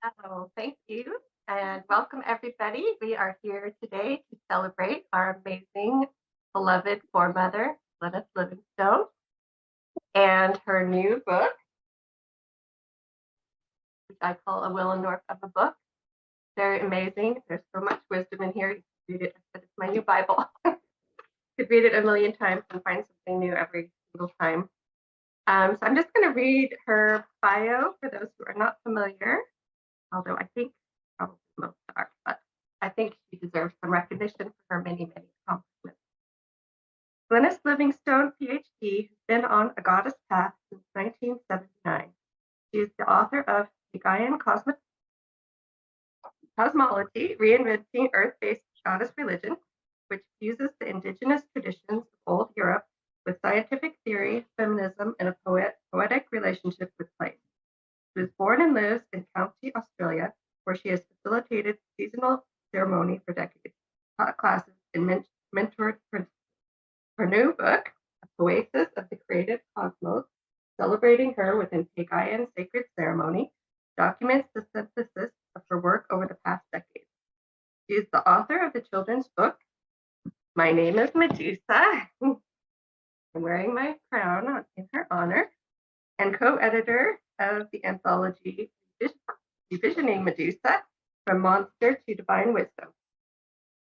Oh, thank you, and welcome everybody. We are here today to celebrate our amazing, beloved foremother, Glenys Livingstone, and her new book, which I call a Willendorf of a book. Very amazing. There's so much wisdom in here. You can read it. It's my new Bible. You could read it a million times and find something new every single time. So I'm just going to read her bio for those who are not familiar, although I think probably most are, but I think she deserves some recognition for her many, many accomplishments. Glenys Livingstone, Ph.D., has been on a goddess path since 1979. She is the author of Hegaian Cosmology, Reinventing Earth-Based Goddess Religion, which fuses the indigenous traditions of old Europe with scientific theory, feminism, and a poetic relationship with place. She was born and lives in County, Australia, where she has facilitated seasonal ceremony for decades, taught classes, and mentored principals. Her new book, Poiesis of the Creative Cosmos, celebrating her within Hegaian sacred ceremony, documents the synthesis of her work over the past decades. She is the author of the children's book, My Name is Medusa. I'm wearing my crown in her honor, and co-editor of the anthology Revisioning Medusa, From Monster to Divine Wisdom.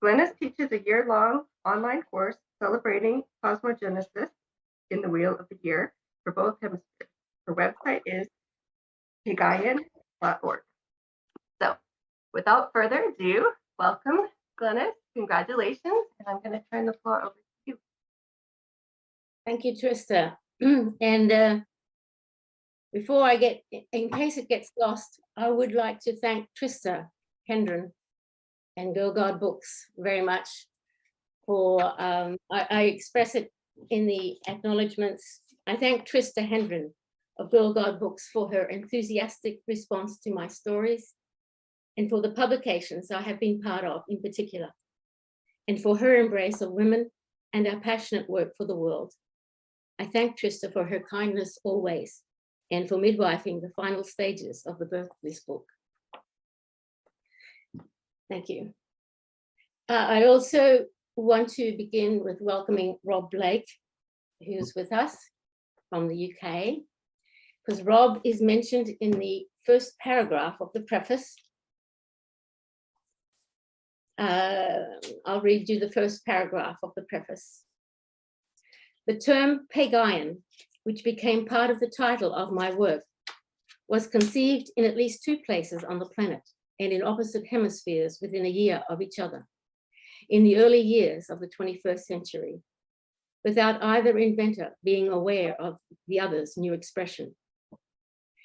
Glenys teaches a year-long online course celebrating cosmogenesis in the Wheel of the Year for both hemispheres. Her website is hegaian.org. So without further ado, welcome, Glenys. Congratulations, and I'm going to turn the floor over to you. Thank you, Trista. And before I get, in case it gets lost, I would like to thank Trista Hendren and Girl God Books very much for, I express it in the acknowledgements. I thank Trista Hendren of Girl God Books for her enthusiastic response to my stories and for the publications I have been part of in particular, and for her embrace of women and our passionate work for the world. I thank Trista for her kindness always and for midwifing the final stages of the birth of this book. Thank you. I also want to begin with welcoming Rob Blake, who's with us from the UK, because Rob is mentioned in the first paragraph of the preface. I'll read you the first paragraph of the preface. The term Hegaian, which became part of the title of my work, was conceived in at least 2 places on the planet and in opposite hemispheres within a year of each other, in the early years of the 21st century, without either inventor being aware of the other's new expression.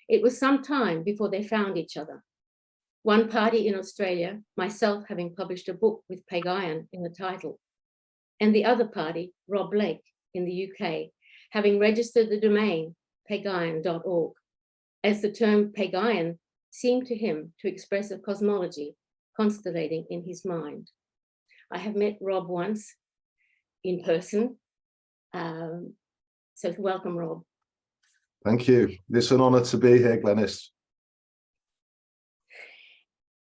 It was some time before they found each other. One party in Australia, myself having published a book with Hegaian in the title, and the other party, Rob Blake, in the UK, having registered the domain hegaian.org, as the term Hegaian seemed to him to express a cosmology constellating in his mind. I have met Rob once in person, so welcome, Rob. Thank you. It's an honor to be here, Glenys.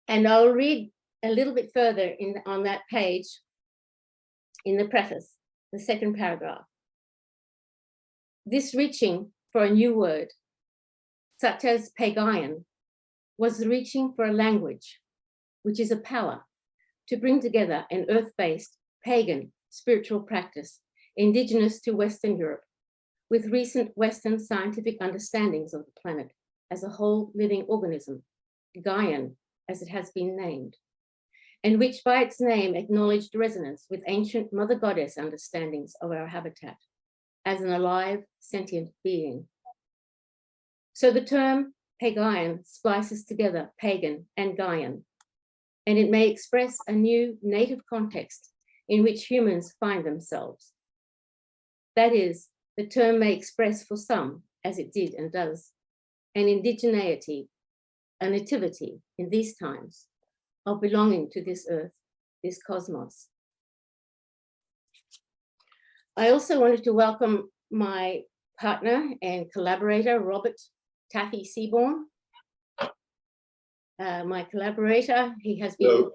And I'll read a little bit further on that page in the preface, the second paragraph. This reaching for a new word, such as Hegaian, was the reaching for a language, which is a power to bring together an earth-based pagan spiritual practice indigenous to Western Europe with recent Western scientific understandings of the planet as a whole living organism, Gaian, as it has been named, and which by its name acknowledged resonance with ancient mother goddess understandings of our habitat as an alive, sentient being. So the term Hegaian splices together pagan and Gaian, and it may express a new native context in which humans find themselves. That is, the term may express for some, as it did and does, an indigeneity, a nativity in these times of belonging to this earth, this cosmos. I also wanted to welcome my partner and collaborator, Robert Taffy Seaborn. my collaborator. He has been,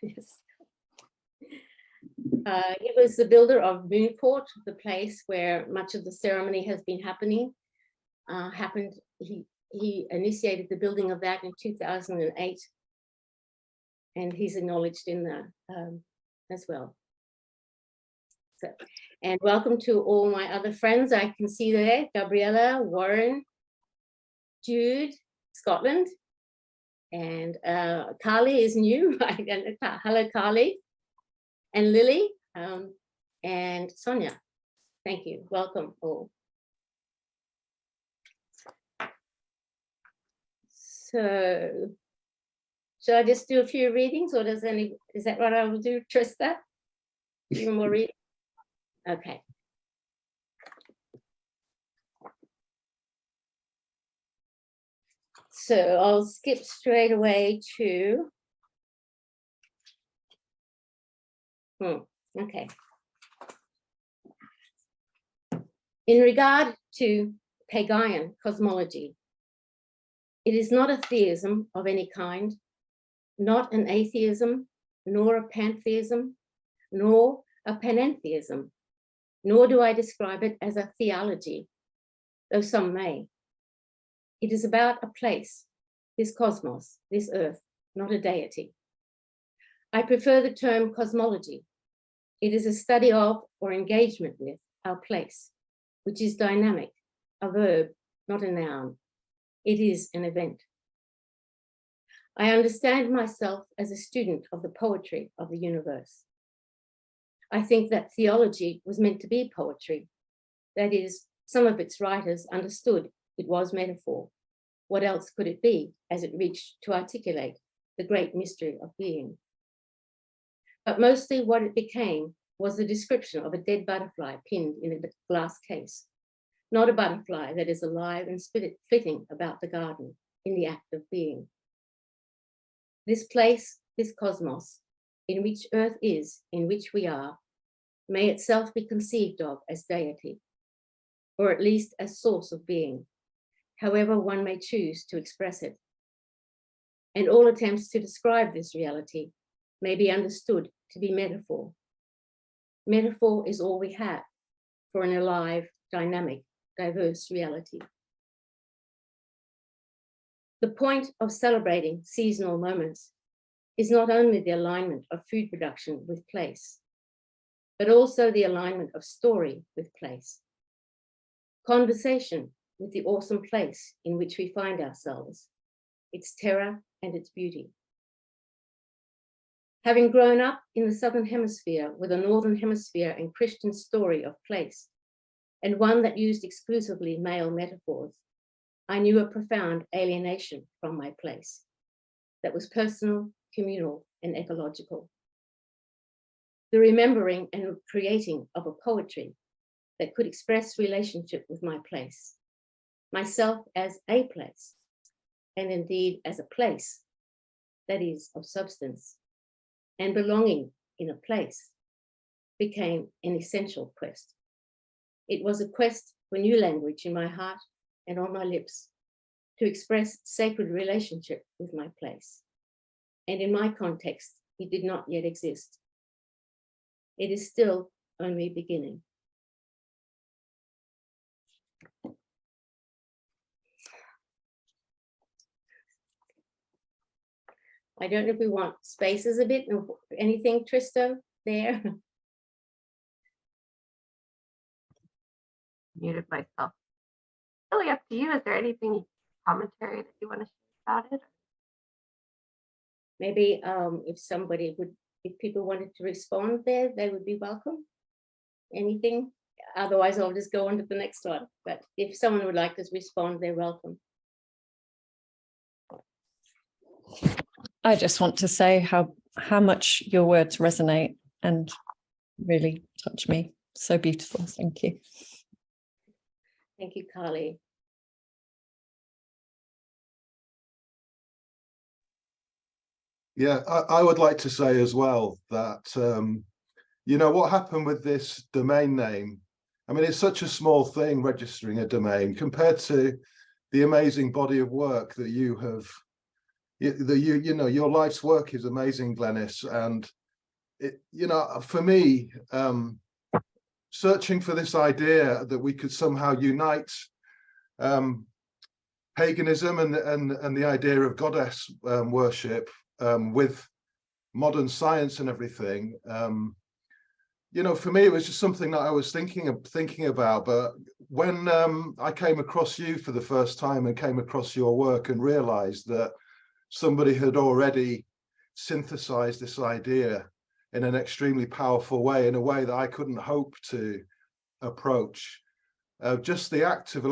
yes. He was the builder of Moonport, the place where much of the ceremony has been happening. He initiated the building of that in 2008, and he's acknowledged in that as well. So, and welcome to all my other friends I can see there: Gabriella, Warren, Jude, Scotland, and Carly is new. Hello, Carly, and Lily, and Sonia. Thank you. Welcome all. So, should I just do a few readings, or is that what I will do, Trista? Even more reading? Okay. So I'll skip straight away to, okay. In regard to Pagayan cosmology, it is not a theism of any kind, not an atheism, nor a pantheism, nor a panentheism, nor do I describe it as a theology, though some may. It is about a place, this cosmos, this earth, not a deity. I prefer the term cosmology. It is a study of or engagement with our place, which is dynamic, a verb, not a noun. It is an event. I understand myself as a student of the poetry of the universe. I think that theology was meant to be poetry. That is, some of its writers understood it was metaphor. What else could it be as it reached to articulate the great mystery of being? But mostly what it became was the description of a dead butterfly pinned in a glass case, not a butterfly that is alive and flitting about the garden in the act of being. This place, this cosmos, in which earth is, in which we are, may itself be conceived of as deity, or at least as source of being, however one may choose to express it. And all attempts to describe this reality may be understood to be metaphor. Metaphor is all we have for an alive, dynamic, diverse reality. The point of celebrating seasonal moments is not only the alignment of food production with place, but also the alignment of story with place, conversation with the awesome place in which we find ourselves, its terror and its beauty. Having grown up in the Southern Hemisphere with a Northern Hemisphere and Christian story of place, and one that used exclusively male metaphors, I knew a profound alienation from my place that was personal, communal, and ecological. The remembering and creating of a poetry that could express relationship with my place, myself as a place, and indeed as a place that is of substance, and belonging in a place became an essential quest. It was a quest for new language in my heart and on my lips to express sacred relationship with my place. And in my context, it did not yet exist. It is still only beginning. I don't know if we want spaces a bit or anything, Trista, there. Muted myself. Really up to you. Is there anything, commentary that you want to share about it? Maybe if people wanted to respond there, they would be welcome. Anything? Otherwise, I'll just go on to the next one. But if someone would like to respond, they're welcome. I just want to say how much your words resonate and really touch me. So beautiful. Thank you. Thank you, Carly. Yeah, I would like to say as well that, you know, what happened with this domain name, I mean, it's such a small thing registering a domain compared to the amazing body of work that you have your life's work is amazing, Glenys, and for me, searching for this idea that we could somehow unite paganism and the idea of goddess worship with modern science and everything. For me, it was just something that I was thinking about. But when I came across you for the first time and came across your work and realized that somebody had already synthesized this idea in an extremely powerful way, in a way that I couldn't hope to approach, just the act of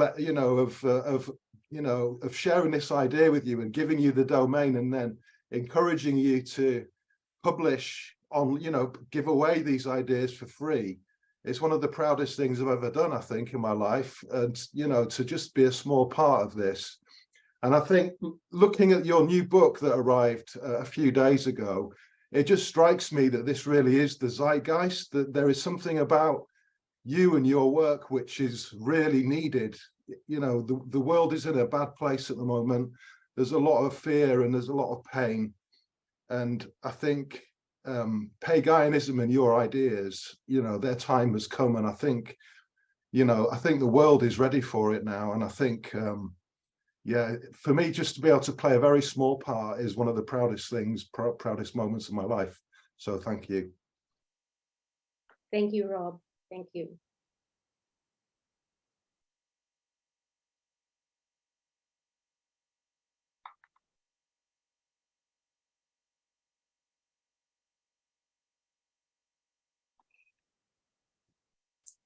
sharing this idea with you and giving you the domain and then encouraging you to publish on, give away these ideas for free. It's one of the proudest things I've ever done, I think, in my life. And, to just be a small part of this. And I think looking at your new book that arrived a few days ago, it just strikes me that this really is the zeitgeist, that there is something about you and your work which is really needed. The world is in a bad place at the moment. There's a lot of fear and there's a lot of pain. And I think paganism and your ideas, their time has come. And I think the world is ready for it now. And I think, for me, just to be able to play a very small part is one of the proudest things, proudest moments of my life. So thank you. Thank you, Rob. Thank you.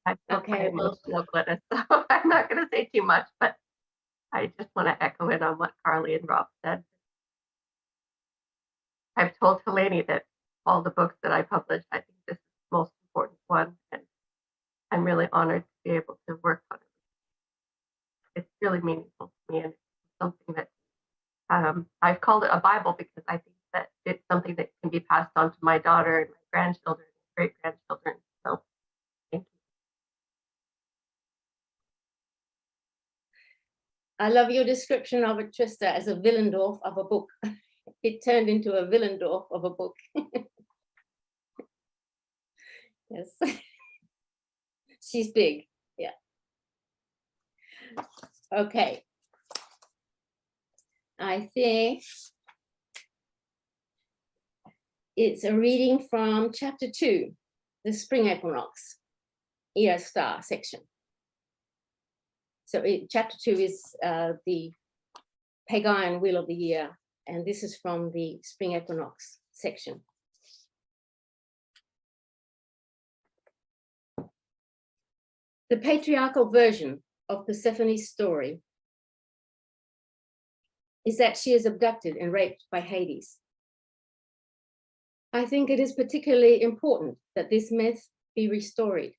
I feel Okay, quite emotional, Glenys, so I'm not going to say too much, but I just want to echo in on what Carly and Rob said. I've told Helene that all the books that I publish, I think this is the most important one, and I'm really honored to be able to work on it. It's really meaningful to me, and it's something that I've called it a Bible because I think that it's something that can be passed on to my daughter and my grandchildren and great-grandchildren. So thank you. I love your description of it, Trista, as a Willendorf of a book. It turned into a Willendorf of a book. Yes. She's big. Yeah. Okay. I think it's a reading from chapter 2, the spring equinox, Ear Star section. So chapter 2 is the Pagan Wheel of the Year, and this is from the spring equinox section. The patriarchal version of Persephone's story is that she is abducted and raped by Hades. I think it is particularly important that this myth be restored.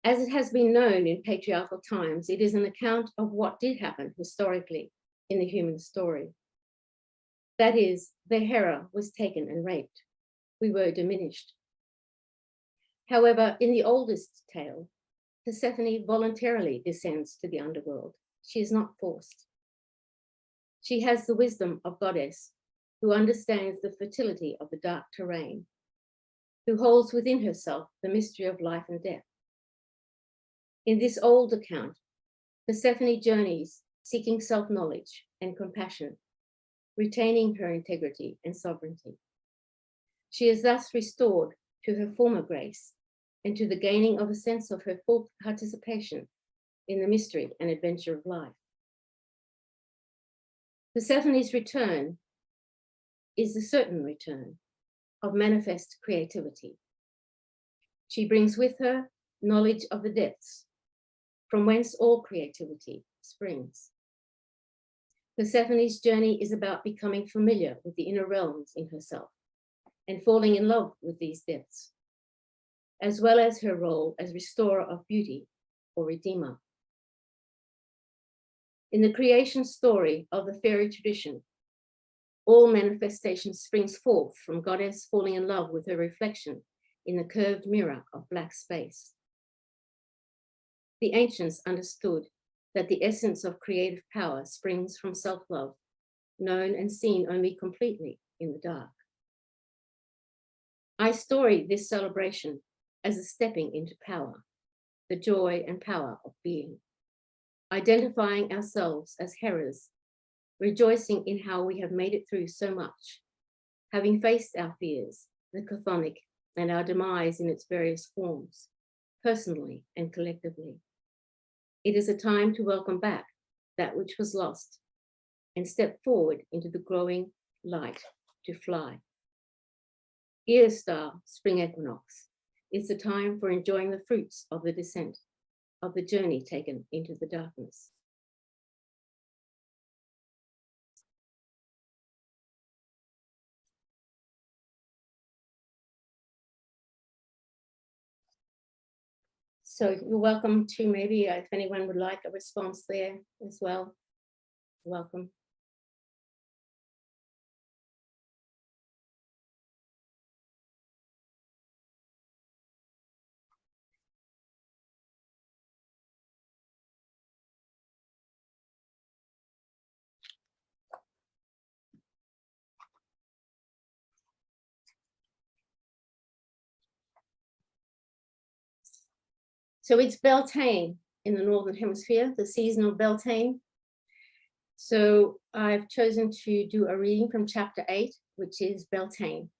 As it has been known in patriarchal times, it is an account of what did happen historically in the human story. That is, the Hera was taken and raped. We were diminished. However, in the oldest tale, Persephone voluntarily descends to the underworld. She is not forced. She has the wisdom of goddess who understands the fertility of the dark terrain, who holds within herself the mystery of life and death. In this old account, Persephone journeys seeking self-knowledge and compassion, retaining her integrity and sovereignty. She is thus restored to her former grace and to the gaining of a sense of her full participation in the mystery and adventure of life. Persephone's return is the certain return of manifest creativity. She brings with her knowledge of the depths, from whence all creativity springs. Persephone's journey is about becoming familiar with the inner realms in herself and falling in love with these depths, as well as her role as restorer of beauty or redeemer. In the creation story of the fairy tradition, all manifestation springs forth from goddess falling in love with her reflection in the curved mirror of black space. The ancients understood that the essence of creative power springs from self-love, known and seen only completely in the dark. I story this celebration as a stepping into power, the joy and power of being, identifying ourselves as Heras, rejoicing in how we have made it through so much, having faced our fears, the chthonic, and our demise in its various forms, personally and collectively. It is a time to welcome back that which was lost and step forward into the growing light to fly. Ear star spring equinox is the time for enjoying the fruits of the descent, of the journey taken into the darkness. So you're welcome to maybe, if anyone would like a response there as well, welcome. So it's Beltane in the Northern Hemisphere, the season of Beltane. So I've chosen to do a reading from chapter 8, which is Beltane.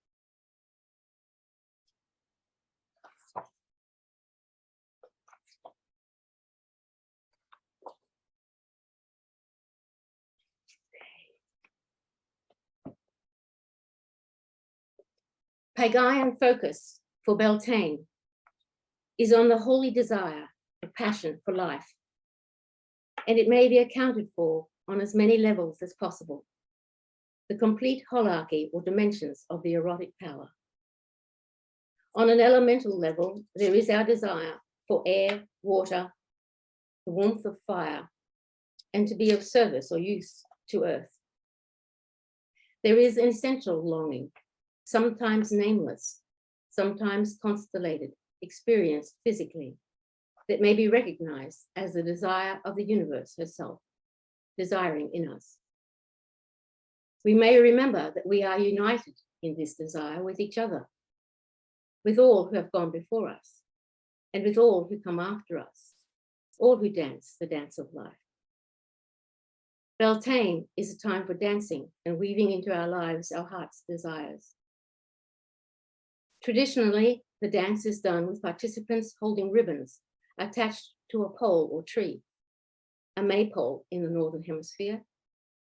Pagayan focus for Beltane is on the holy desire, the passion for life, and it may be accounted for on as many levels as possible, the complete holarchy or dimensions of the erotic power. On an elemental level, there is our desire for air, water, the warmth of fire, and to be of service or use to earth. There is an essential longing, sometimes nameless, sometimes constellated, experienced physically, that may be recognized as the desire of the universe herself, desiring in us. We may remember that we are united in this desire with each other, with all who have gone before us, and with all who come after us, all who dance the dance of life. Beltane is a time for dancing and weaving into our lives our heart's desires. Traditionally, the dance is done with participants holding ribbons attached to a pole or tree, a maypole in the Northern Hemisphere,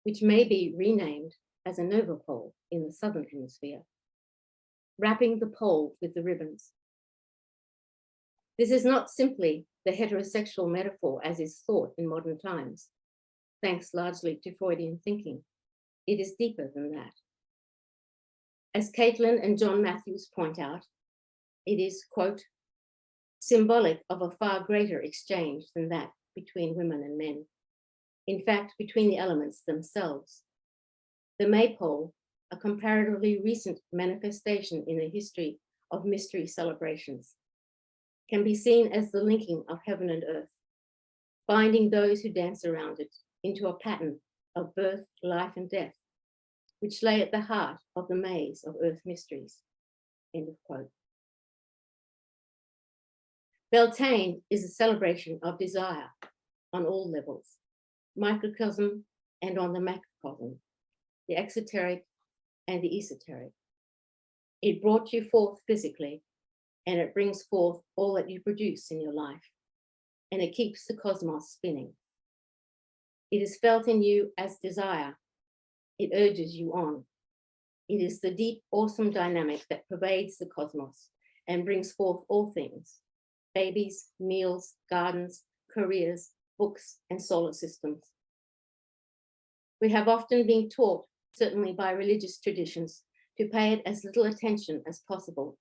which may be renamed as a novapole in the Southern Hemisphere, wrapping the pole with the ribbons. This is not simply the heterosexual metaphor as is thought in modern times, thanks largely to Freudian thinking. It is deeper than that. As Caitlin and John Matthews point out, it is, quote, symbolic of a far greater exchange than that between women and men. In fact, between the elements themselves. The maypole, a comparatively recent manifestation in the history of mystery celebrations, can be seen as the linking of heaven and earth, binding those who dance around it into a pattern of birth, life, and death, which lay at the heart of the maze of earth mysteries, end of quote. Beltane is a celebration of desire on all levels, microcosm and on the macrocosm, the exoteric and the esoteric. It brought you forth physically, and it brings forth all that you produce in your life, and it keeps the cosmos spinning. It is felt in you as desire. It urges you on. It is the deep, awesome dynamic that pervades the cosmos and brings forth all things: babies, meals, gardens, careers, books, and solar systems. We have often been taught, certainly by religious traditions, to pay it as little attention as possible,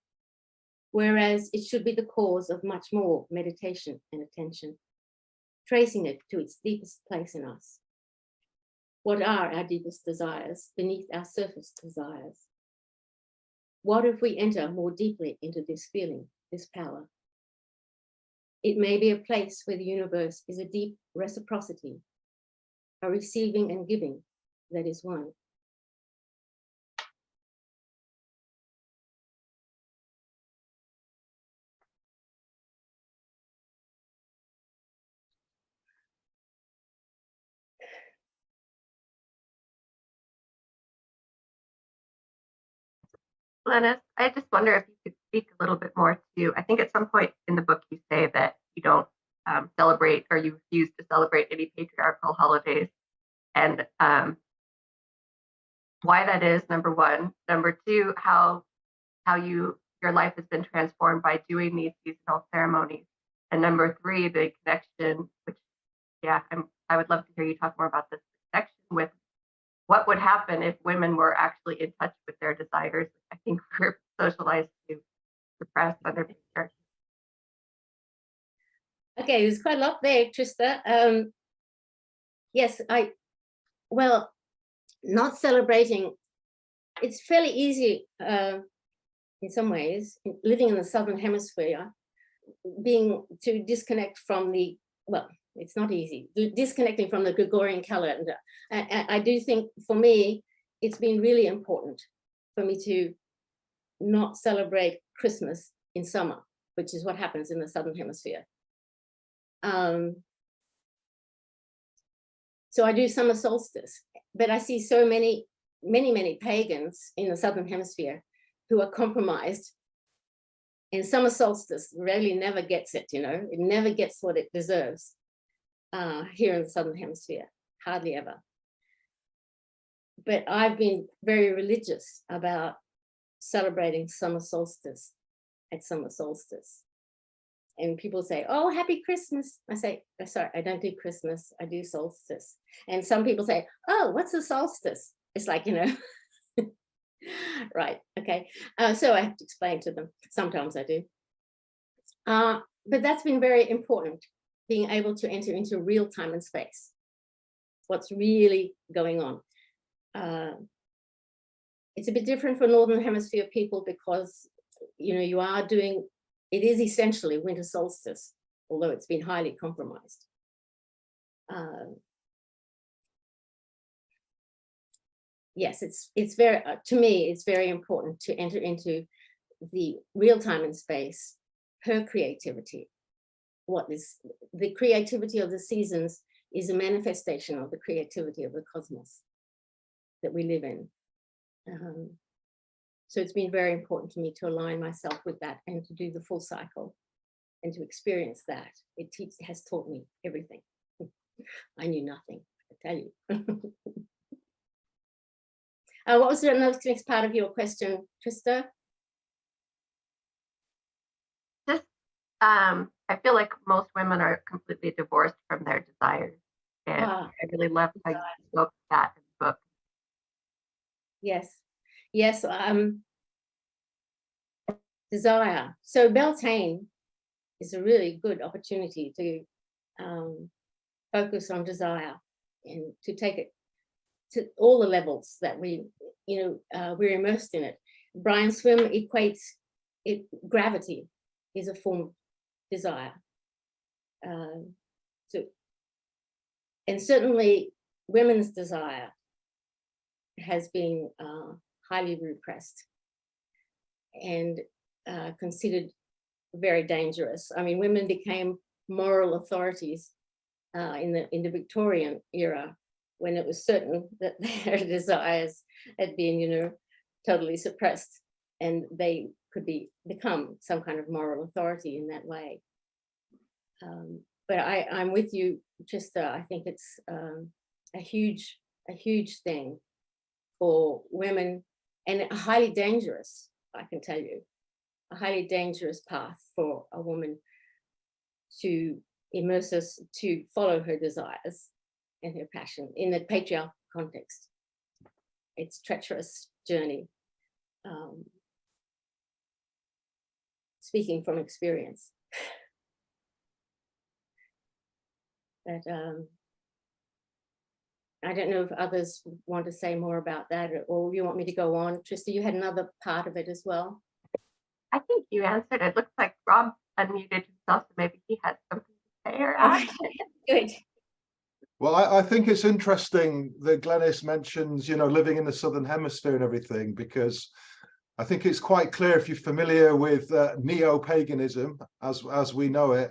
whereas it should be the cause of much more meditation and attention, tracing it to its deepest place in us. What are our deepest desires beneath our surface desires? What if we enter more deeply into this feeling, this power? It may be a place where the universe is a deep reciprocity, a receiving and giving that is one. Glenys, I just wonder if you could speak a little bit more to, I think at some point in the book you say that you don't celebrate, or you refuse to celebrate any patriarchal holidays, and why that is, number one. Number two, how your life has been transformed by doing these seasonal ceremonies. And number three, the connection, which, yeah, I would love to hear you talk more about this connection with what would happen if women were actually in touch with their desires. I think we're socialized to suppress under patriarchy. Okay, there's quite a lot there, Trista. Yes, well, not celebrating, it's fairly easy in some ways, living in the Southern Hemisphere, to disconnect from the, well, it's not easy, disconnecting from the Gregorian calendar. I do think for me, it's been really important for me to not celebrate Christmas in summer, which is what happens in the Southern Hemisphere. So I do summer solstice, but I see so many pagans in the Southern Hemisphere who are compromised, and summer solstice really never gets it, it never gets what it deserves here in the Southern Hemisphere, hardly ever. But I've been very religious about celebrating summer solstice at summer solstice. And people say, oh, happy Christmas. I say, oh, sorry, I don't do Christmas, I do solstice. And some people say, oh, what's a solstice? It's like, right, okay. So I have to explain to them. Sometimes I do. But that's been very important, being able to enter into real time and space. What's really going on. It's a bit different for Northern Hemisphere people because, you are doing, it is essentially winter solstice, although it's been highly compromised. Yes, it's very, to me, it's very important to enter into the real time and space, her creativity. What is the creativity of the seasons is a manifestation of the creativity of the cosmos that we live in. So it's been very important to me to align myself with that and to do the full cycle and to experience that. It has taught me everything. I knew nothing, I tell you. What was the next part of your question, Trista? Just, I feel like most women are completely divorced from their desires. And I really love how you spoke to that in the book. Yes, yes. Desire. So Beltane is a really good opportunity to focus on desire and to take it to all the levels that we're immersed in it. Brian Swim equates it, gravity is a form of desire. And certainly women's desire has been highly repressed and considered very dangerous. I mean, women became moral authorities in the Victorian era, when it was certain that their desires had been, totally suppressed, and they could become some kind of moral authority in that way. But I'm with you, Trista. I think it's a huge thing for women, and highly dangerous, I can tell you, a highly dangerous path for a woman to immerse us, to follow her desires and her passion in the patriarchal context. It's a treacherous journey, speaking from experience. But I don't know if others want to say more about that, or you want me to go on. Trista, you had another part of it as well. I think you answered it. Looks like Rob unmuted himself, so maybe he has something to say or add. Good. Well, I think it's interesting that Glenys mentions, living in the Southern Hemisphere and everything, because I think it's quite clear, if you're familiar with neo-paganism as we know it,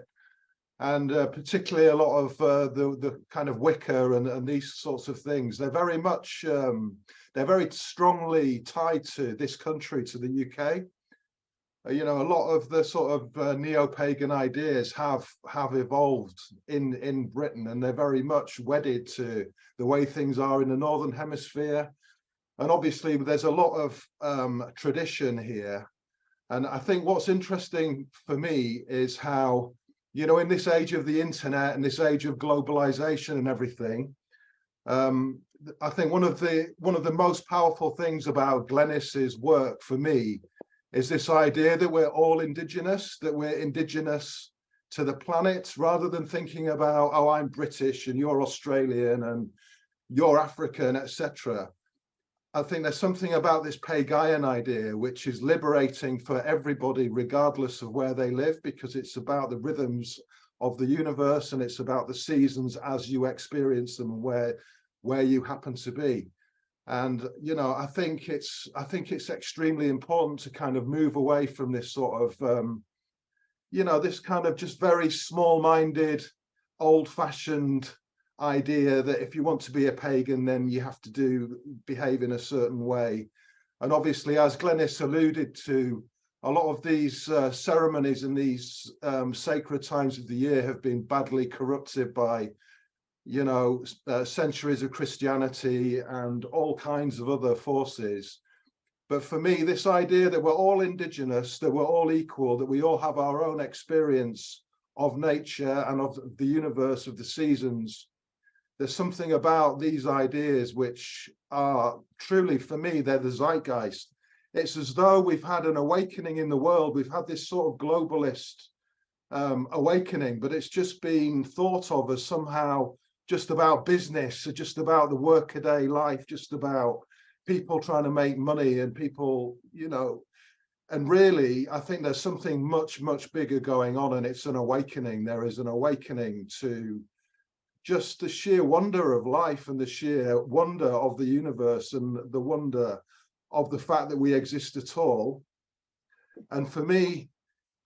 and particularly a lot of the kind of Wicca and these sorts of things. They're very much, they're very strongly tied to this country, to the UK. You know, a lot of the sort of neo-pagan ideas have evolved in Britain, and they're very much wedded to the way things are in the Northern Hemisphere. And obviously there's a lot of tradition here. And I think what's interesting for me is how, you know, in this age of the internet and this age of globalization and everything, I think one of the most powerful things about Glenys's work for me is this idea that we're all indigenous, that we're indigenous to the planet, rather than thinking about, oh, I'm British and you're Australian and you're African, etc. I think there's something about this Pagayan idea which is liberating for everybody, regardless of where they live, because it's about the rhythms of the universe and it's about the seasons as you experience them and where you happen to be. And, you know, I think it's extremely important to kind of move away from this sort of, you know, this kind of just very small-minded, old-fashioned idea that if you want to be a pagan, then you have to behave in a certain way. And obviously, as Glenys alluded to, a lot of these ceremonies and these sacred times of the year have been badly corrupted by, you know, centuries of Christianity and all kinds of other forces. But for me, this idea that we're all indigenous, that we're all equal, that we all have our own experience of nature and of the universe, of the seasons, there's something about these ideas which are truly, for me, they're the zeitgeist. It's as though we've had an awakening in the world. We've had this sort of globalist awakening, but it's just been thought of as somehow just about business, just about the workaday life, just about people trying to make money and people, you know, and really, I think there's something much, much bigger going on, and it's an awakening. There is an awakening to just the sheer wonder of life and the sheer wonder of the universe and the wonder of the fact that we exist at all. And for me,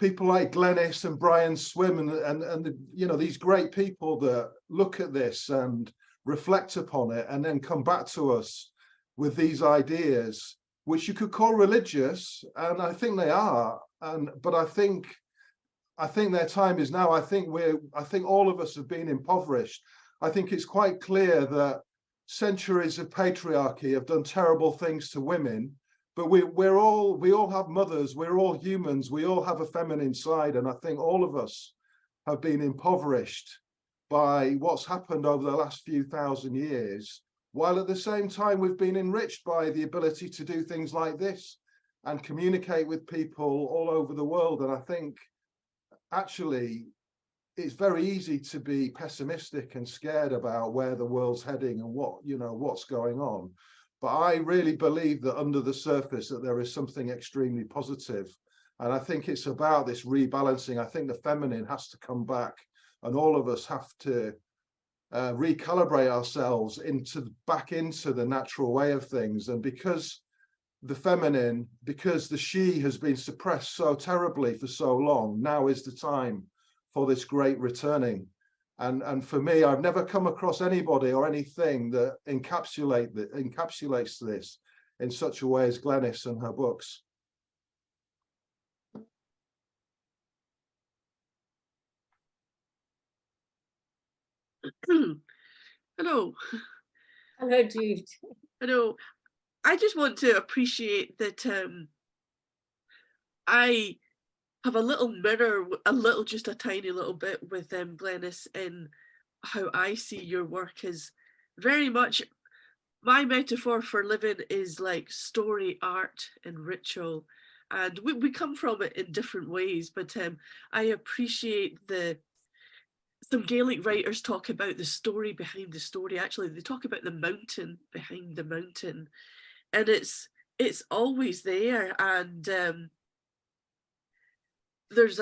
people like Glenys and Brian Swim and you know, these great people that look at this and reflect upon it and then come back to us with these ideas, which you could call religious, and I think they are, but I think their time is now. I think all of us have been impoverished. I think it's quite clear that centuries of patriarchy have done terrible things to women, but we all have mothers, we're all humans, we all have a feminine side, and I think all of us have been impoverished by what's happened over the last few thousand years, while at the same time we've been enriched by the ability to do things like this and communicate with people all over the world. And I think actually it's very easy to be pessimistic and scared about where the world's heading and what's going on. But I really believe that under the surface that there is something extremely positive. And I think it's about this rebalancing. I think the feminine has to come back, and all of us have to recalibrate ourselves back into the natural way of things. And because the she has been suppressed so terribly for so long, now is the time for this great returning. And for me, I've never come across anybody or anything that encapsulates this in such a way as Glenys and her books. Hello. Hello, Jude. Hello. I just want to appreciate that I have a little mirror, just a tiny little bit with Glenys in how I see your work is very much, my metaphor for living is like story, art and ritual. And we come from it in different ways, but I appreciate some Gaelic writers talk about the story behind the story. Actually, they talk about the mountain behind the mountain, and it's always there. And there's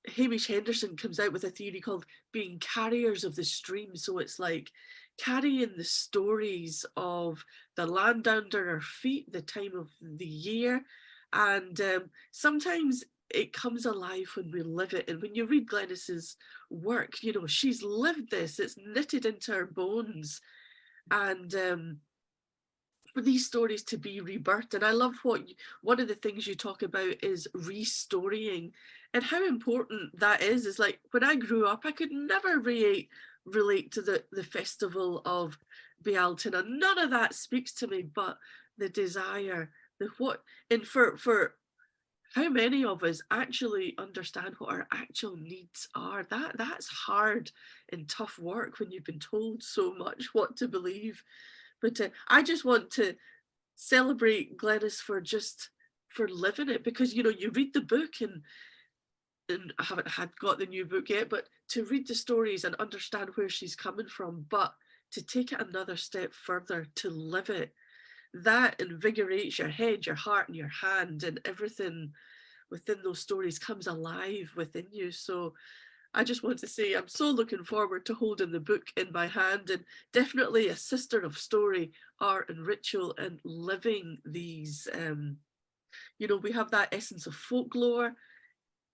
Hamish Henderson comes out with a theory called being carriers of the stream. So it's like carrying the stories of the land under our feet, the time of the year. And sometimes it comes alive when we live it. And when you read Glenys's work, you know, she's lived this, it's knitted into her bones. And for these stories to be rebirthed. And I love one of the things you talk about is restorying, and how important that is like, when I grew up, I could never relate to the festival of Bealtaine, and none of that speaks to me, but the desire, and for how many of us actually understand what our actual needs are. That's hard and tough work when you've been told so much what to believe. But I just want to celebrate Glenys for living it, because, you know, you read the book, and I haven't got the new book yet, but to read the stories and understand where she's coming from, but to take it another step further, to live it, that invigorates your head, your heart, and your hand, and everything within those stories comes alive within you. So I just want to say I'm so looking forward to holding the book in my hand, and definitely a sister of story, art, and ritual, and living these. You know, we have that essence of folklore.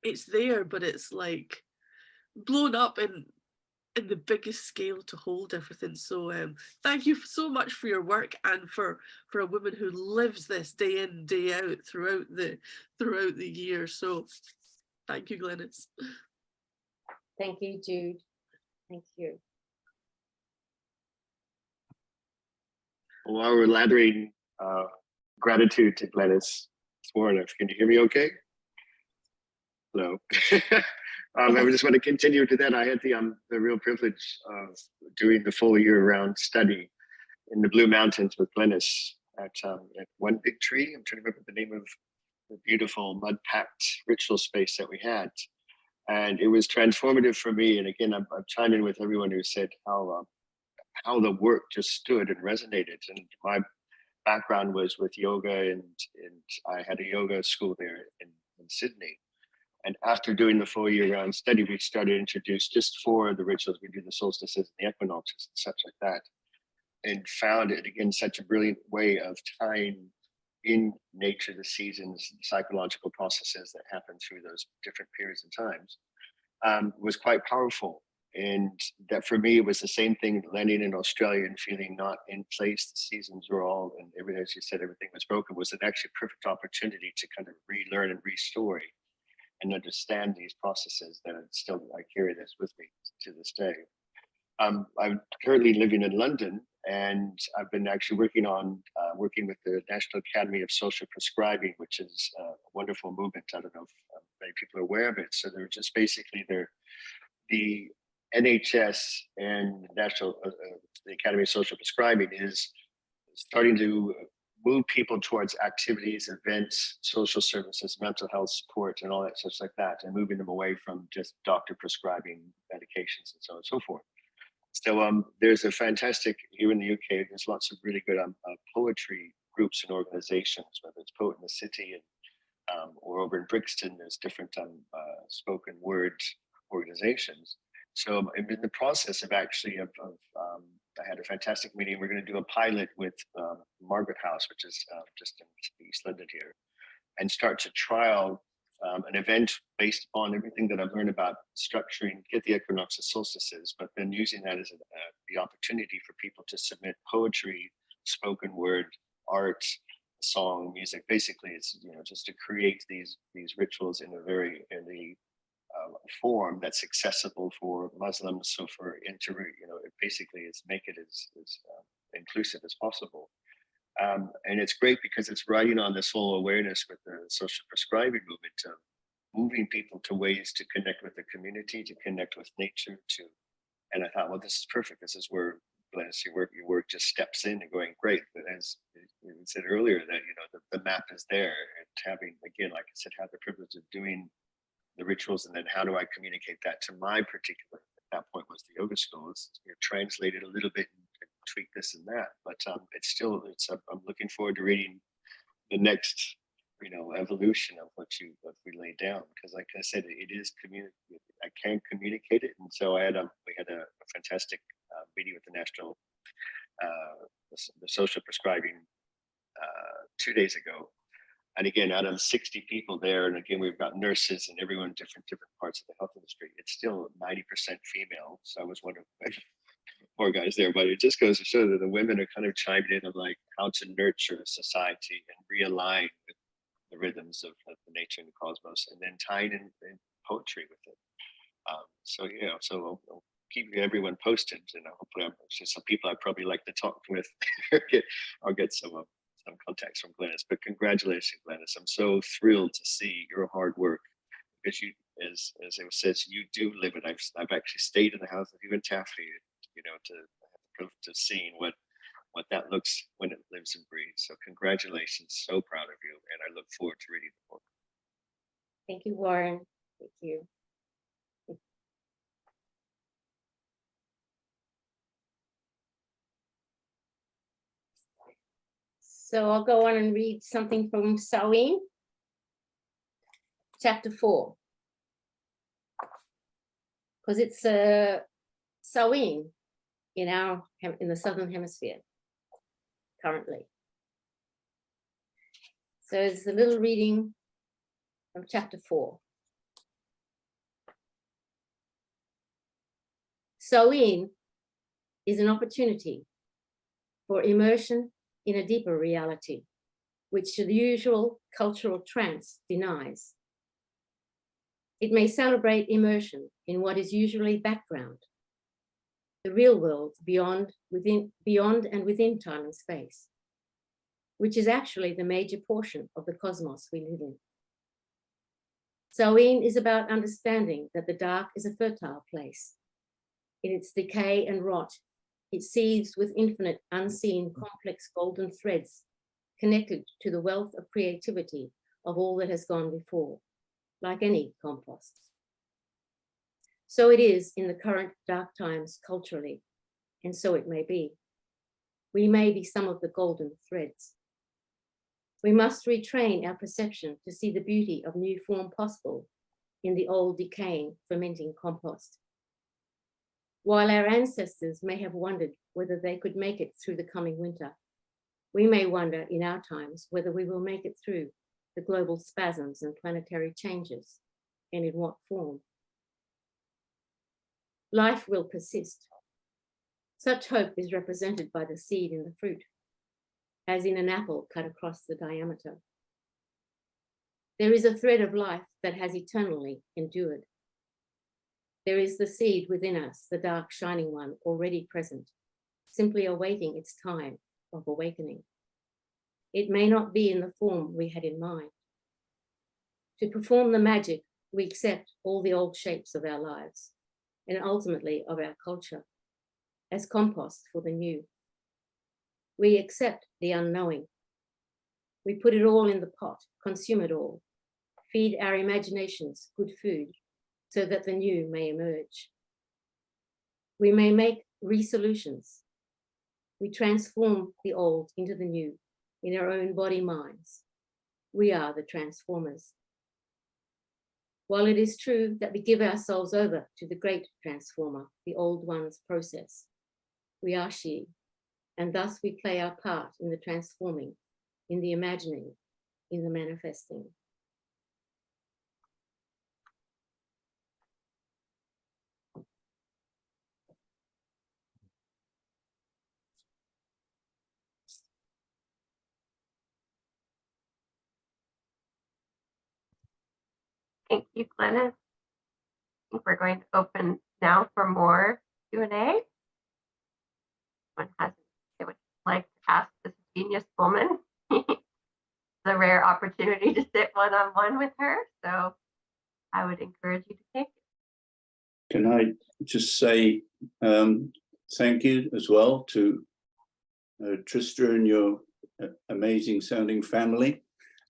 It's there, but it's like blown up in the biggest scale to hold everything. So thank you so much for your work, and for a woman who lives this day in, day out throughout the year. So thank you, Glenys. Thank you, Jude. Thank you. While we're lathering gratitude to Glenys Sworn, can you hear me okay? Hello. I just want to continue to that. I had the real privilege of doing the full year-round study in the Blue Mountains with Glenys at One Big Tree. I'm trying to remember the name of the beautiful mud-packed ritual space that we had. And it was transformative for me. And again, I'm chiming in with everyone who said how the work just stood and resonated. And my background was with yoga, and I had a yoga school there in Sydney. And after doing the full year-round study, we started to introduce just 4 of the rituals. We do the solstices and the equinoxes and such like that, and found it, again, such a brilliant way of tying in nature the seasons, the psychological processes that happen through those different periods and times, was quite powerful. And that for me, it was the same thing, landing in Australia and feeling not in place. The seasons were all, and everything, as you said, everything was broken, was an actually perfect opportunity to kind of relearn and restore and understand these processes that I carry this with me to this day. I'm currently living in London, and I've been actually working with the National Academy of Social Prescribing, which is a wonderful movement. I don't know if many people are aware of it. So they're just basically the NHS and the Academy of Social Prescribing is starting to move people towards activities, events, social services, mental health support, and all that such like that, and moving them away from just doctor prescribing medications and so on and so forth. So there's a fantastic, here in the UK, there's lots of really good poetry groups and organizations, whether it's Poet in the City or over in Brixton, there's different spoken word organizations. So I'm in the process of actually I had a fantastic meeting. We're going to do a pilot with Margaret House, which is just in East London here, and start to trial an event based on everything that I've learned about structuring, get the equinoxes, solstices, but then using that as the opportunity for people to submit poetry, spoken word, art, song, music. Basically, it's just to create these rituals in the form that's accessible for Muslims. So for basically it's make it as inclusive as possible. And it's great because it's riding on this whole awareness with the social prescribing movement of moving people to ways to connect with the community, to connect with nature, and I thought, well, this is perfect. This is where Glenys, your work just steps in and going, great. But as you said earlier, that the map is there, and having, again, like I said, have the privilege of doing the rituals, and then how do I communicate that to my particular, at that point was the yoga school. It's translated a little bit and tweak this and that, but I'm looking forward to reading the next evolution of what we laid down, because like I said, it is I can communicate it. And so we had a fantastic meeting with the national the social prescribing 2 days ago, And again, out of 60 people there, and again, we've got nurses and everyone in different parts of the health industry, it's still 90% female. So I was wondering, poor guys there, but it just goes to show that the women are kind of chiming in on like how to nurture society and realign with the rhythms of the nature and the cosmos, and then tying in poetry with it. So yeah, so I'll keep everyone posted, and hopefully I'm just some people I probably like to talk with. I'll get some contacts from Glenys. But congratulations, Glenys. I'm so thrilled to see your hard work, because you, as it says, you do live it. I've actually stayed in the house of you in Taffy, you know, to seeing what that looks when it lives and breathes. So congratulations, so proud of you, and I look forward to reading the book. Thank you, Warren. Thank you. So I'll go on and read something from Samhain, chapter 4, because it's Samhain in the Southern Hemisphere currently. So it's a little reading from chapter 4. Samhain is an opportunity for immersion in a deeper reality, which the usual cultural trance denies. It may celebrate immersion in what is usually background, the real world beyond and within time and space, which is actually the major portion of the cosmos we live in. Samhain is about understanding that the dark is a fertile place. In its decay and rot, it seethes with infinite, unseen, complex golden threads connected to the wealth of creativity of all that has gone before, like any compost. So it is in the current dark times culturally, and so it may be. We may be some of the golden threads. We must retrain our perception to see the beauty of new form possible in the old, decaying, fermenting compost. While our ancestors may have wondered whether they could make it through the coming winter, we may wonder in our times whether we will make it through the global spasms and planetary changes, and in what form. Life will persist. Such hope is represented by the seed in the fruit, as in an apple cut across the diameter. There is a thread of life that has eternally endured. There is the seed within us, the dark shining one already present, simply awaiting its time of awakening. It may not be in the form we had in mind. To perform the magic, we accept all the old shapes of our lives, and ultimately of our culture, as compost for the new. We accept the unknowing. We put it all in the pot, consume it all, feed our imaginations good food, so that the new may emerge. We may make resolutions. We transform the old into the new in our own body minds. We are the transformers. While it is true that we give ourselves over to the great transformer, the old one's process, we are she, and thus we play our part in the transforming, in the imagining, in the manifesting. Thank you, Glenys. I think we're going to open now for more Q&A. One has they would like to ask this genius woman. It's a rare opportunity to sit one-on-one with her, so I would encourage you to take it. Can I just say thank you as well to Trista and your amazing sounding family,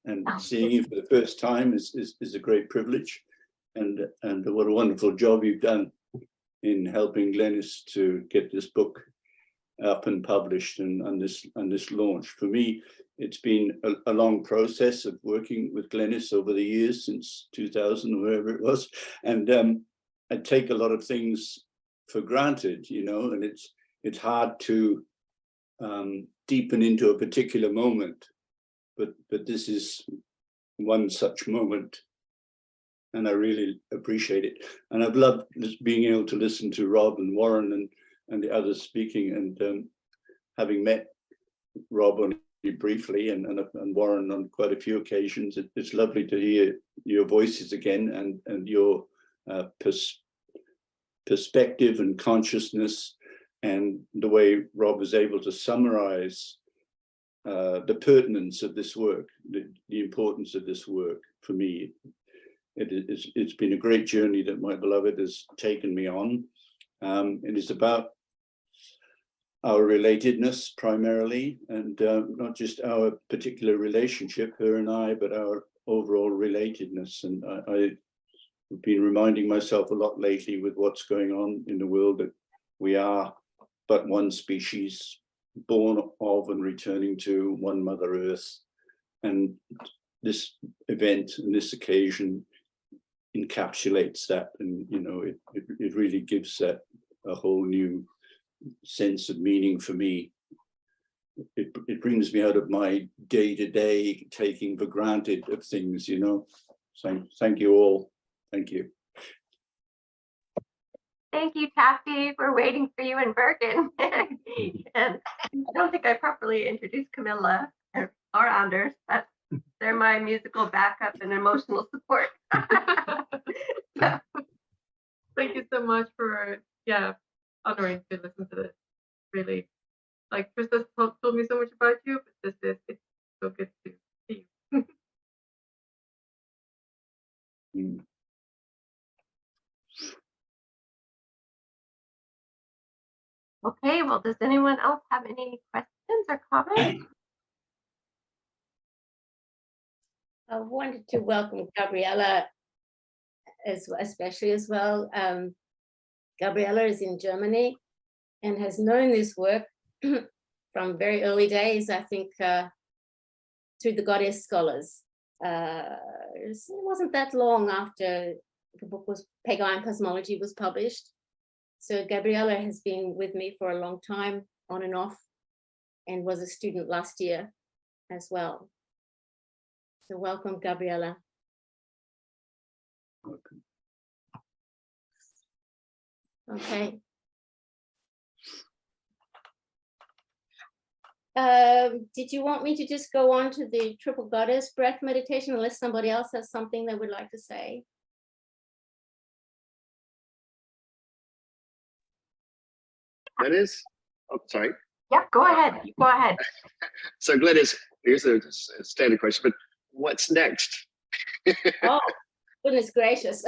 and seeing you for the first time is a great privilege, and what a wonderful job you've done in helping Glenys to get this book up and published and on this launch. For me, it's been a long process of working with Glenys over the years, since 2000 or wherever it was, and I take a lot of things for granted, you know, and it's hard to deepen into a particular moment, but this is one such moment. And I really appreciate it. And I've loved being able to listen to Rob and Warren and the others speaking, and having met Rob only briefly and Warren on quite a few occasions. It's lovely to hear your voices again and your perspective and consciousness, and the way Rob was able to summarize the pertinence of this work, the importance of this work for me. It's been a great journey that my beloved has taken me on. It is about our relatedness primarily, and not just our particular relationship, her and I, but our overall relatedness. And I've been reminding myself a lot lately with what's going on in the world, that we are but one species, born of and returning to one Mother Earth. And this event and this occasion encapsulates that, and it really gives that a whole new sense of meaning for me. It brings me out of my day-to-day taking for granted of things, So thank you all. Thank you. Thank you, Taffy. We're waiting for you in Bergen. And I don't think I properly introduced Camilla or Anders. They're my musical backup and emotional support. Thank you so much for honoring to listen to this. Really, like Trista told me so much about you, but it's so good to see you. Okay, well, does anyone else have any questions or comments? I wanted to welcome Gabriella especially as well. Gabriella is in Germany and has known this work from very early days, I think, through the Goddess Scholars. It wasn't that long after the book Pagan Cosmology was published. So Gabriella has been with me for a long time, on and off, and was a student last year as well. So welcome, Gabriella. Welcome. Okay. Did you want me to just go on to the Triple Goddess Breath Meditation, unless somebody else has something they would like to say? Glenys? Oh, sorry. Yep, go ahead. Go ahead. So Glenys, here's a standard question, but what's next? Oh, goodness gracious.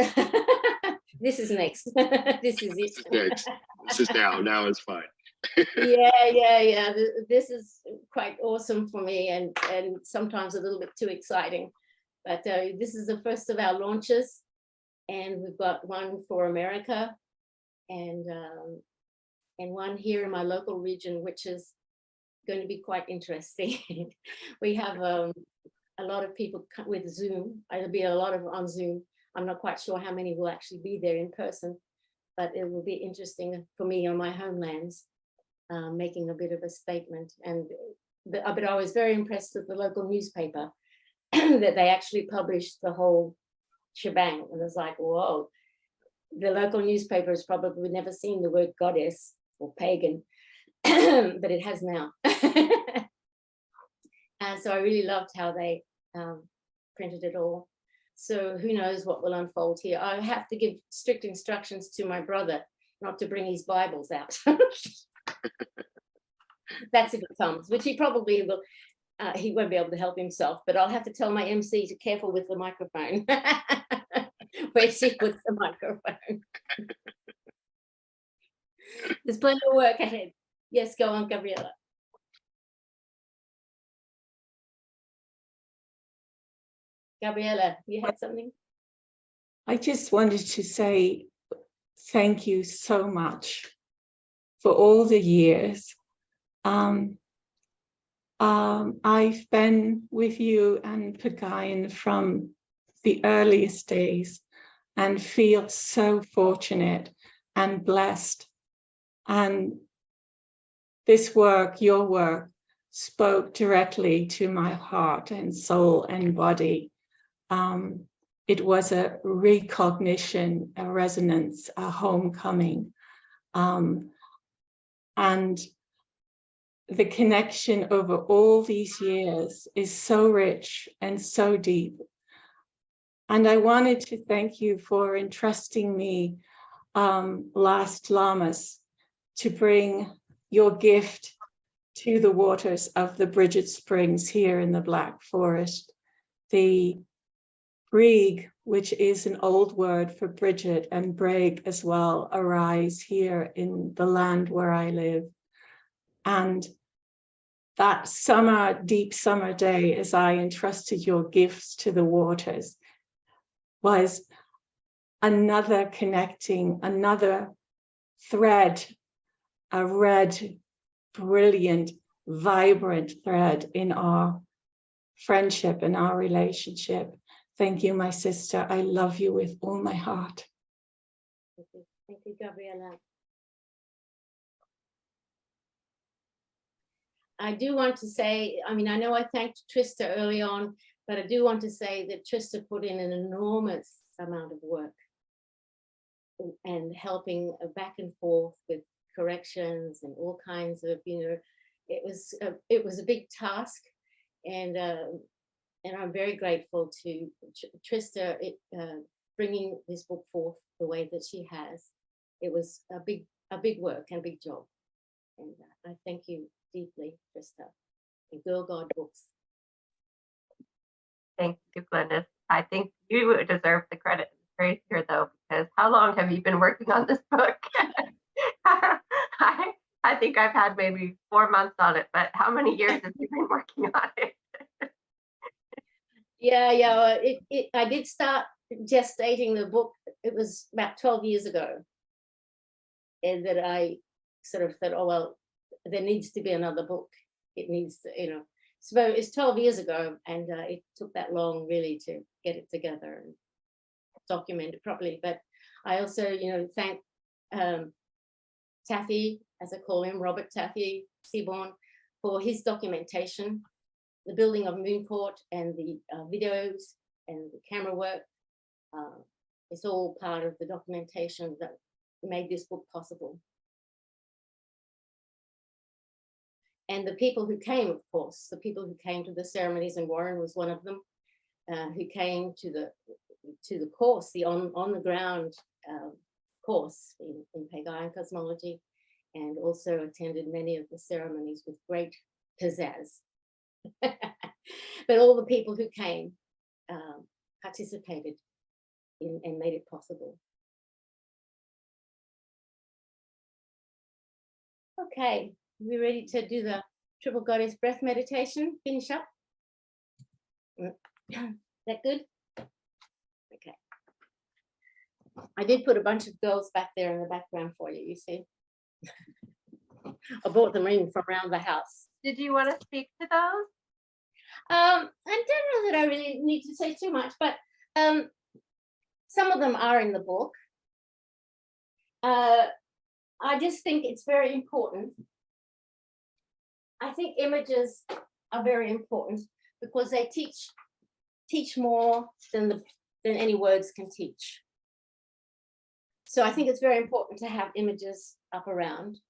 This is next. This is it. This is next. This is now. Now is fine. Yeah. This is quite awesome for me, and sometimes a little bit too exciting. But this is the first of our launches, and we've got one for America, and one here in my local region, which is going to be quite interesting. We have a lot of people with Zoom. There'll be a lot of on Zoom. I'm not quite sure how many will actually be there in person, but it will be interesting for me on my homelands, making a bit of a statement. But I was very impressed with the local newspaper that they actually published the whole shebang. And it's like, whoa, the local newspaper has probably never seen the word goddess or pagan, but it has now. And so I really loved how they printed it all. So who knows what will unfold here. I have to give strict instructions to my brother not to bring his Bibles out. That's if it comes, which he probably will. He won't be able to help himself, but I'll have to tell my MC to be careful with the microphone. Where's he with the microphone? There's plenty of work ahead. Yes, go on, Gabriella. Gabriella, you had something? I just wanted to say thank you so much for all the years. I've been with you and Pagayan from the earliest days and feel so fortunate and blessed. And this work, your work, spoke directly to my heart and soul and body. it was a recognition, a resonance, a homecoming. And the connection over all these years is so rich and so deep. And I wanted to thank you for entrusting me last Lammas to bring your gift to the waters of the Bridget Springs here in the Black Forest. The Brig, which is an old word for Bridget, and Breg as well, arise here in the land where I live. And that summer, deep summer day, as I entrusted your gifts to the waters, was another connecting, another thread, a red, brilliant, vibrant thread in our friendship and our relationship. Thank you, my sister. I love you with all my heart. Thank you, Gabriella. I do want to say, I mean, I know I thanked Trista early on, but I do want to say that Trista put in an enormous amount of work and helping back and forth with corrections and all kinds of, it was a big task, and I'm very grateful to Trista bringing this book forth the way that she has. It was a big work and a big job, and I thank you deeply, Trista, and Girl God Books. Thank you, Glenys. I think you deserve the credit right here, though, because how long have you been working on this book? I think I've had maybe 4 months on it, but how many years have you been working on it? Yeah. I did start gestating the book. It was about 12 years ago, and that I sort of thought, oh well, there needs to be another book. It needs to, So it's 12 years ago, and it took that long really to get it together and document it properly. But I also, thank Taffy, as I call him, Robert Taffy Seaborn, for his documentation, the building of Moon Court and the videos and the camera work. It's all part of the documentation that made this book possible. And the people who came, of course, the people who came to the ceremonies, and Warren was one of them, who came to the course, the on the ground course in Pagayan cosmology, and also attended many of the ceremonies with great pizzazz. But all the people who came participated in and made it possible. Okay, we ready to do the Triple Goddess Breath Meditation? Finish up? Is that good? Okay. I did put a bunch of girls back there in the background for you, you see. I brought them in from around the house. Did you want to speak to those? I don't know that I really need to say too much, but some of them are in the book. I just think it's very important. I think images are very important because they teach more than any words can teach. So I think it's very important to have images up around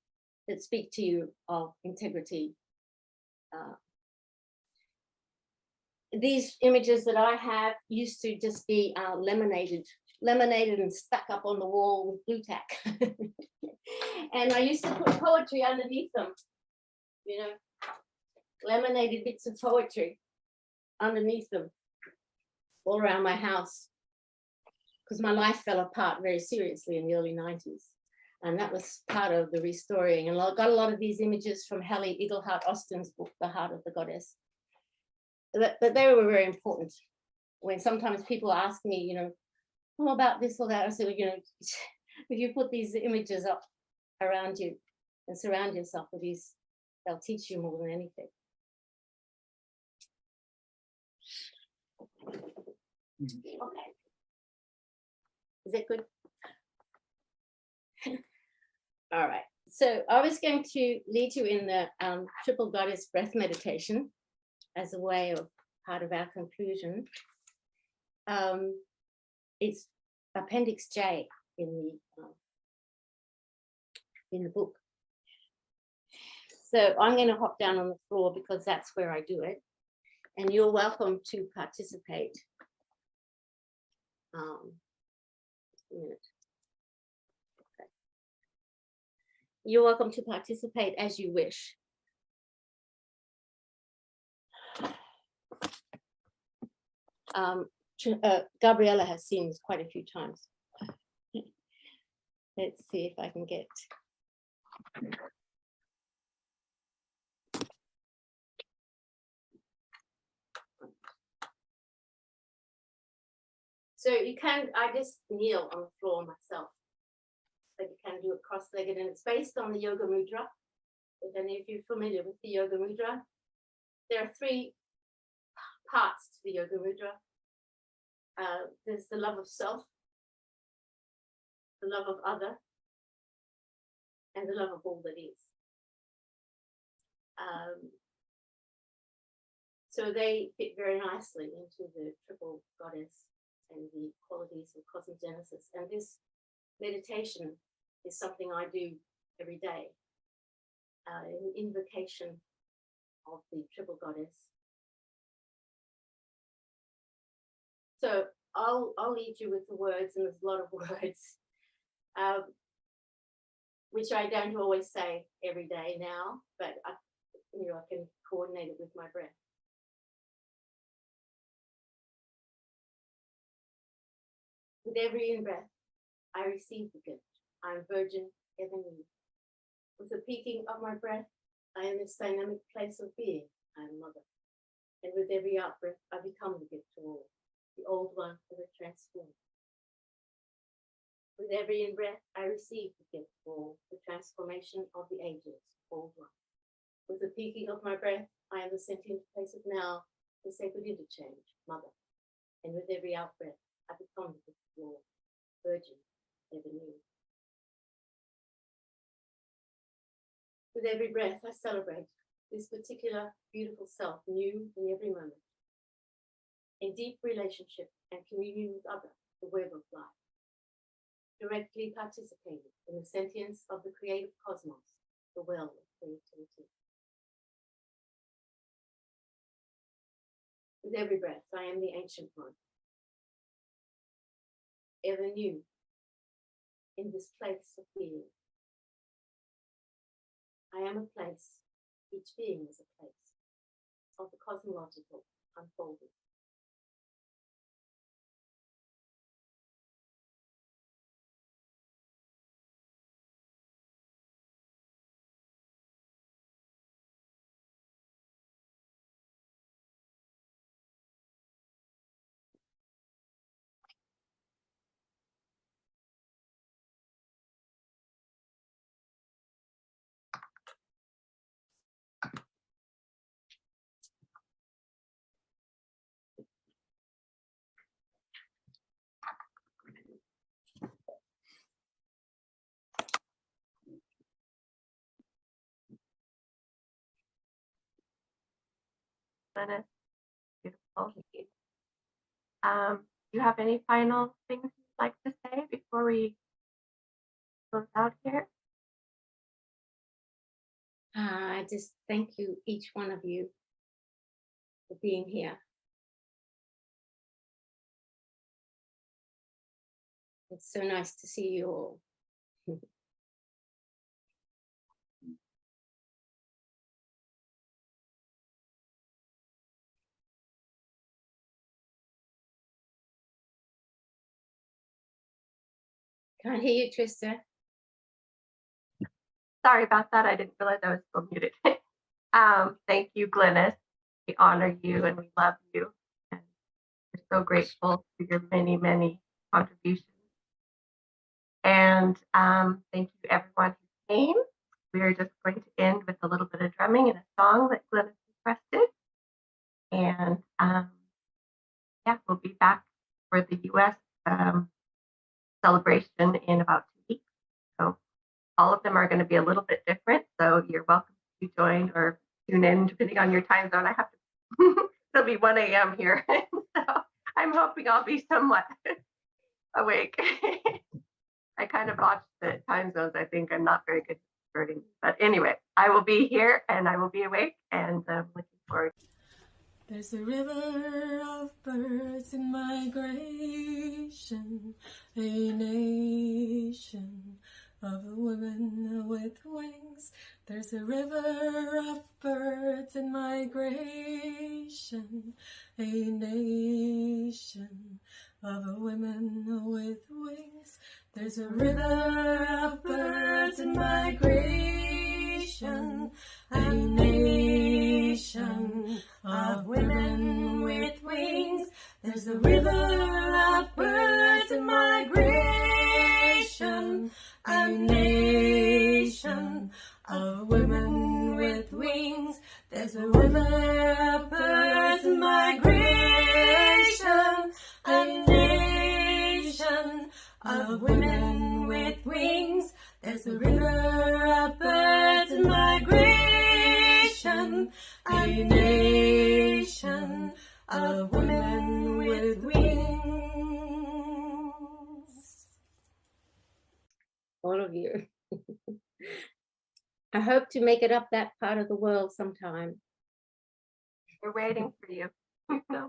that speak to you of integrity. These images that I have used to just be laminated and stuck up on the wall with glue tack. And I used to put poetry underneath them, laminated bits of poetry underneath them all around my house, because my life fell apart very seriously in the early 90s. And that was part of the restoring. And I got a lot of these images from Hallie Eaglehart Austin's book, The Heart of the Goddess. But they were very important. When sometimes people ask me, oh, about this or that, I say, if you put these images up around you and surround yourself with these, they'll teach you more than anything. Okay. Is that good? All right. So I was going to lead you in the Triple Goddess Breath Meditation as a way of part of our conclusion. It's Appendix J in the book. So I'm going to hop down on the floor because that's where I do it. And you're welcome to participate. Just a minute. Okay. You're welcome to participate as you wish. Gabriella has seen this quite a few times. Let's see if I can get. So you can, I just kneel on the floor myself. So you can do it cross-legged, and it's based on the Yoga Mudra. If any of you are familiar with the Yoga Mudra, there are 3 parts to the Yoga Mudra. There's the love of self, the love of other, and the love of all that is. So they fit very nicely into the Triple Goddess and the qualities of cosmogenesis. And this meditation is something I do every day, an invocation of the Triple Goddess. So I'll lead you with the words, and there's a lot of words, which I don't always say every day now, but I can coordinate it with my breath. With every in-breath, I receive the gift. I am virgin, ever new. With the peaking of my breath, I am this dynamic place of being. I am mother. And with every out-breath, I become the gift to all. The old one ever transformed. With every in-breath, I receive the gift of all. The transformation of the ages, old one. With the peaking of my breath, I am the sentient place of now, the sacred interchange, mother. And with every out-breath, I become the gift of all, virgin, ever new. With every breath, I celebrate this particular beautiful self, new in every moment, in deep relationship and communion with other, the web of life, directly participating in the sentience of the creative cosmos, the well of creativity. With every breath, I am the ancient one, ever new in this place of being. I am a place, each being is a place of the cosmological unfolding. Glenys, beautiful. Do you have any final things you'd like to say before we close out here? I just thank you, each one of you, for being here. It's so nice to see you all. Can't hear you, Trista. Sorry about that. I didn't realize I was still muted. Thank you, Glenys. We honor you and we love you. And we're so grateful for your many, many contributions. And thank you, everyone who came. We are just going to end with a little bit of drumming and a song that Glenys requested. And yeah, we'll be back for the US celebration in about 2 weeks. So all of them are going to be a little bit different. So you're welcome to join or tune in depending on your time zone. I have to, it'll be 1 a.m. here. So I I'm hoping I'll be somewhat awake. I kind of watch the time zones. I think I'm not very good at converting. But anyway, I will be here and I will be awake, and I'm looking forward. There's a river of birds in migration, a nation of women with wings. There's a river of birds in migration, a nation of women with wings. There's a river of birds in migration, a nation of women with wings. There's a river of birds in migration, a nation of women with wings. There's a river of birds in migration, a nation of women with wings. There's a river of birds in migration, a nation of women with wings. All of you. I hope to make it up that part of the world sometime. We're waiting for you. Yeah.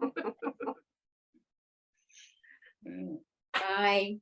Bye.